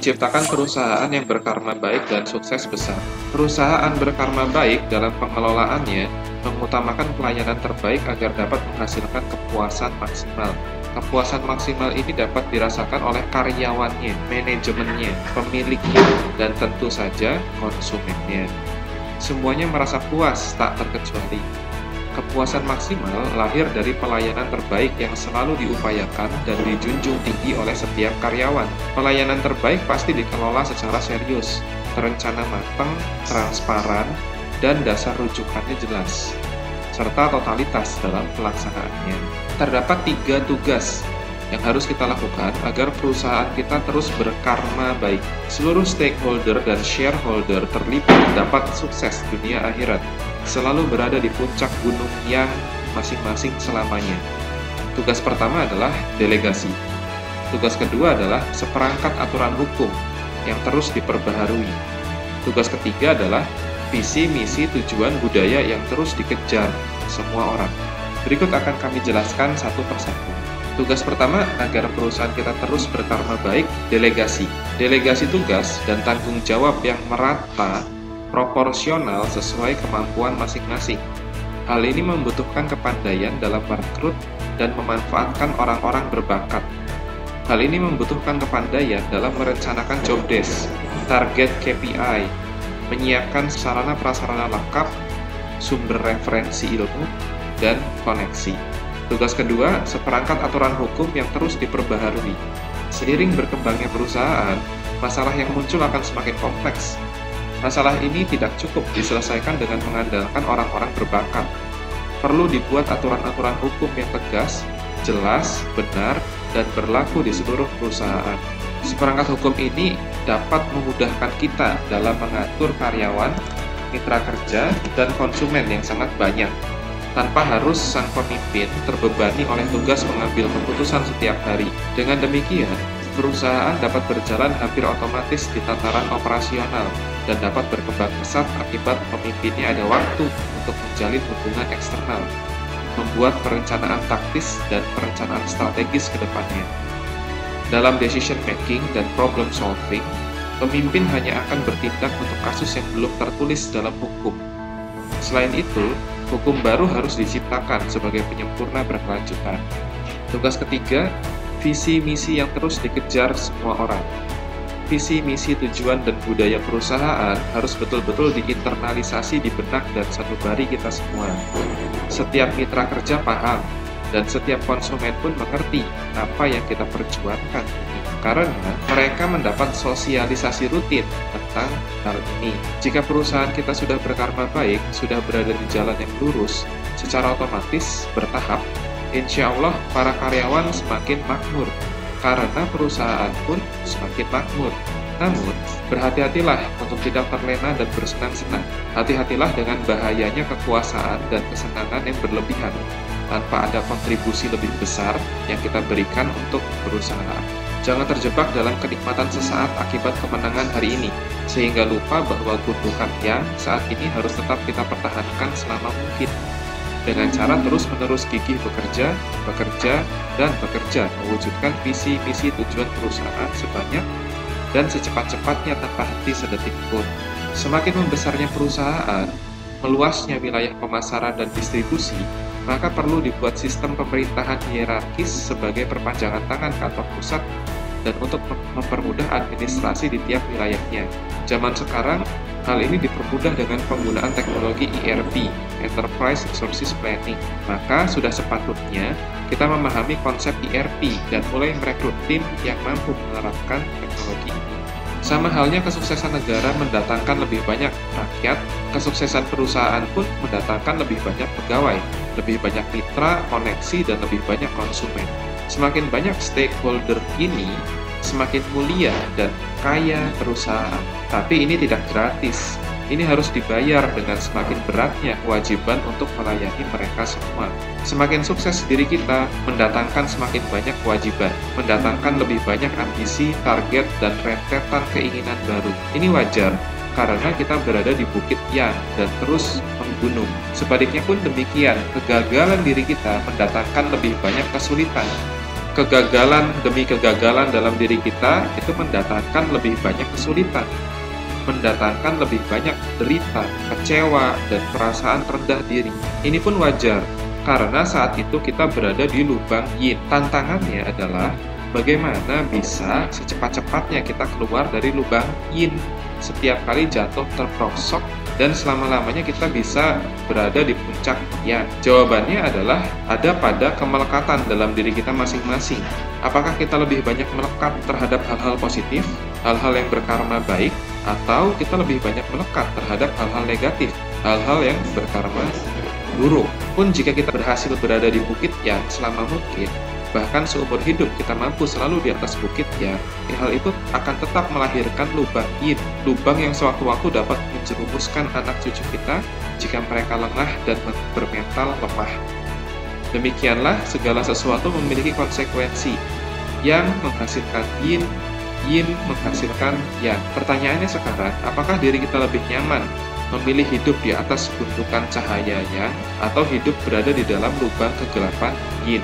menciptakan perusahaan yang berkarma baik dan sukses besar. Perusahaan berkarma baik dalam pengelolaannya mengutamakan pelayanan terbaik agar dapat menghasilkan kepuasan maksimal. Kepuasan maksimal ini dapat dirasakan oleh karyawannya, manajemennya, pemiliknya, dan tentu saja konsumennya. Semuanya merasa puas tak terkecuali. Kepuasan maksimal lahir dari pelayanan terbaik yang selalu diupayakan dan dijunjung tinggi oleh setiap karyawan. Pelayanan terbaik pasti dikelola secara serius, terencana matang, transparan, dan dasar rujukannya jelas, serta totalitas dalam pelaksanaannya. Terdapat 3 tugas yang harus kita lakukan agar perusahaan kita terus berkarma baik. Seluruh stakeholder dan shareholder terlibat dapat sukses dunia akhirat, selalu berada di puncak gunung yang masing-masing selamanya. Tugas pertama adalah delegasi. Tugas kedua adalah seperangkat aturan hukum yang terus diperbaharui. Tugas ketiga adalah visi, misi, tujuan, budaya yang terus dikejar semua orang. Berikut akan kami jelaskan satu persatu. Tugas pertama agar perusahaan kita terus berkarma baik, delegasi. Delegasi tugas dan tanggung jawab yang merata, proporsional sesuai kemampuan masing-masing. Hal ini membutuhkan kepandaian dalam merekrut dan memanfaatkan orang-orang berbakat. Hal ini membutuhkan kepandaian dalam merencanakan job desk, target KPI, menyiapkan sarana prasarana lengkap, sumber referensi ilmu, dan koneksi. Tugas kedua, seperangkat aturan hukum yang terus diperbaharui. Seiring berkembangnya perusahaan, masalah yang muncul akan semakin kompleks. Masalah ini tidak cukup diselesaikan dengan mengandalkan orang-orang berbakat. Perlu dibuat aturan-aturan hukum yang tegas, jelas, benar, dan berlaku di seluruh perusahaan. Seperangkat hukum ini dapat memudahkan kita dalam mengatur karyawan, mitra kerja, dan konsumen yang sangat banyak, tanpa harus sang pemimpin terbebani oleh tugas mengambil keputusan setiap hari. Dengan demikian, perusahaan dapat berjalan hampir otomatis di tataran operasional dan dapat berkembang pesat akibat pemimpinnya ada waktu untuk menjalin hubungan eksternal, membuat perencanaan taktis dan perencanaan strategis ke depannya. Dalam decision making dan problem solving, pemimpin hanya akan bertindak untuk kasus yang belum tertulis dalam hukum. Selain itu, hukum baru harus diciptakan sebagai penyempurna berkelanjutan. Tugas ketiga, visi misi yang terus dikejar semua orang. Visi misi tujuan dan budaya perusahaan harus betul-betul diinternalisasi di benak dan sanubari kita semua. Setiap mitra kerja paham, dan setiap konsumen pun mengerti apa yang kita perjuangkan ini, karena mereka mendapat sosialisasi rutin tentang hal ini. Jika perusahaan kita sudah berkarma baik, sudah berada di jalan yang lurus, secara otomatis bertahap, insya Allah para karyawan semakin makmur, karena perusahaan pun semakin makmur. Namun, berhati-hatilah untuk tidak terlena dan bersenang-senang. Hati-hatilah dengan bahayanya kekuasaan dan kesenangan yang berlebihan, tanpa ada kontribusi lebih besar yang kita berikan untuk perusahaan. Jangan terjebak dalam kenikmatan sesaat akibat kemenangan hari ini, sehingga lupa bahwa kedudukan yang saat ini harus tetap kita pertahankan selama mungkin. Dengan cara terus-menerus gigih bekerja, dan bekerja, mewujudkan visi-misi tujuan perusahaan sebanyak dan secepat-cepatnya tanpa henti sedetik pun. Semakin membesarnya perusahaan, meluasnya wilayah pemasaran dan distribusi, maka perlu dibuat sistem pemerintahan hierarkis sebagai perpanjangan tangan kantor pusat dan untuk mempermudah administrasi di tiap wilayahnya. Zaman sekarang, hal ini dipermudah dengan penggunaan teknologi ERP, Enterprise Resources Planning. Maka sudah sepatutnya kita memahami konsep ERP dan mulai merekrut tim yang mampu menerapkan teknologi ini. Sama halnya kesuksesan negara mendatangkan lebih banyak rakyat, kesuksesan perusahaan pun mendatangkan lebih banyak pegawai, lebih banyak mitra, koneksi, dan lebih banyak konsumen. Semakin banyak stakeholder ini, semakin mulia dan kaya perusahaan. Tapi ini tidak gratis. Ini harus dibayar dengan semakin beratnya kewajiban untuk melayani mereka semua. Semakin sukses diri kita, mendatangkan semakin banyak kewajiban, mendatangkan lebih banyak ambisi, target, dan rentetan keinginan baru. Ini wajar, karena kita berada di bukit yang dan terus menggunung. Sebaliknya pun demikian, kegagalan diri kita mendatangkan lebih banyak kesulitan, Kegagalan demi kegagalan dalam diri kita itu mendatangkan lebih banyak kesulitan, mendatangkan lebih banyak derita, kecewa, dan perasaan rendah diri. Ini pun wajar, karena saat itu kita berada di lubang yin. Tantangannya adalah bagaimana bisa secepat-cepatnya kita keluar dari lubang yin. Setiap kali jatuh terperosok dan selama-lamanya kita bisa berada di puncak yang. Jawabannya adalah ada pada kemelekatan dalam diri kita masing-masing. Apakah kita lebih banyak melekat terhadap hal-hal positif, hal-hal yang berkarma baik, atau kita lebih banyak melekat terhadap hal-hal negatif, hal-hal yang berkarma buruk. Pun jika kita berhasil berada di bukit yang selama mungkin, bahkan seumur hidup kita mampu selalu di atas bukit ya, hal itu akan tetap melahirkan lubang yin, lubang yang sewaktu-waktu dapat menjerumuskan anak cucu kita jika mereka lengah dan bermental lemah. Demikianlah segala sesuatu memiliki konsekuensi yang menghasilkan yin, yin menghasilkan yang. Pertanyaannya sekarang, apakah diri kita lebih nyaman memilih hidup di atas gundukan cahaya yang atau hidup berada di dalam lubang kegelapan yin?